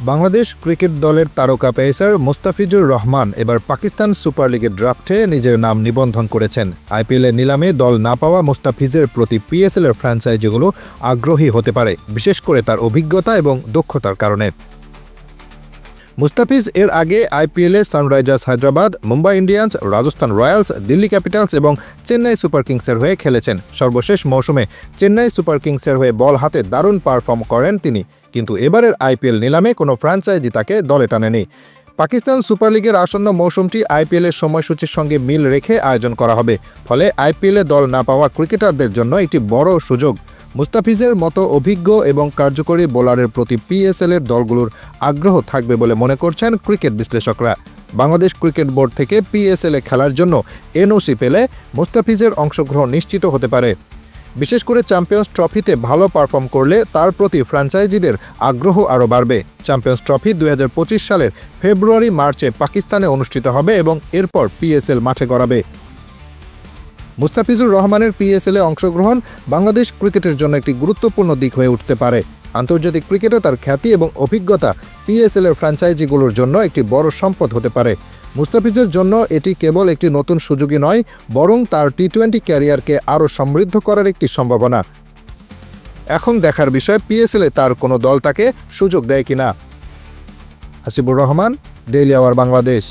Bangladesh cricket দলের তারকা pacer Mustafizur Rahman এবার পাকিস্তান সুপার লিগের ড্রাফটে নিজের নাম নিবন্ধন করেছেন। আইপিএলের নিলামে দল না পাওয়া মুস্তাফিজের প্রতি পিএসএলের ফ্র্যাঞ্চাইজিগুলো আগ্রহী হতে পারে, বিশেষ করে তার অভিজ্ঞতা এবং দক্ষতার কারণে। মুস্তাফিজ এর আগে আইপিএলে Sunrisers Hyderabad, Mumbai Indians, Rajasthan Royals, Delhi Capitals এবং চেন্নাই সুপার কিংসের হয়ে খেলেছেন। সর্বশেষ মৌসুমে চেন্নাই সুপার কিংসের হয়ে বল হাতে দারুণ পারফর্ম করেন তিনি, কিন্তু এবারের আইপিএল নিলামে কোনো ফ্র্যাঞ্চাইজি তাকে দলে টানেনি। পাকিস্তান সুপার লিগের আসন্ন মৌসুমটি আইপিএলের সময়সূচির সঙ্গে মিল রেখে আয়োজন করা হবে, ফলে আইপিএলে দল না পাওয়া ক্রিকেটারদের জন্য একটি বড় সুযোগ। মুস্তাফিজের মতো অভিজ্ঞ এবং কার্যকরী বোলারের প্রতি পিএসএলের দলগুলোর আগ্রহ থাকবে বলে মনে করছেন ক্রিকেট বিশ্লেষকরা। বাংলাদেশ ক্রিকেট বোর্ড থেকে পিএসএলে খেলার জন্য এনওসি পেলে মুস্তাফিজের অংশগ্রহণ নিশ্চিত হতে পারে। বিশেষ করে চ্যাম্পিয়ন্স ট্রফিতে ভালো পারফর্ম করলে তার প্রতি ফ্র্যাঞ্চাইজিদের আগ্রহ আরও বাড়বে। চ্যাম্পিয়ন্স ট্রফি 2025 সালের ফেব্রুয়ারি-মার্চে পাকিস্তানে অনুষ্ঠিত হবে এবং এরপর পিএসএল মাঠে গড়াবে। মুস্তাফিজুর রহমানের পিএসএলে অংশগ্রহণ বাংলাদেশ ক্রিকেটের জন্য একটি গুরুত্বপূর্ণ দিক হয়ে উঠতে পারে। আন্তর্জাতিক ক্রিকেটে তার খ্যাতি এবং অভিজ্ঞতা পিএসএলের ফ্র্যাঞ্চাইজিগুলোর জন্য একটি বড় সম্পদ হতে পারে। মুস্তাফিজের জন্য এটি কেবল একটি নতুন সুযোগই নয়, বরং তার টি-20 ক্যারিয়ারকে আরও সমৃদ্ধ করার একটি সম্ভাবনা। এখন দেখার বিষয় পিএসএলে তার কোনো দল তাকে সুযোগ দেয় কিনা। Hasibur Rahman, daily our Bangladesh.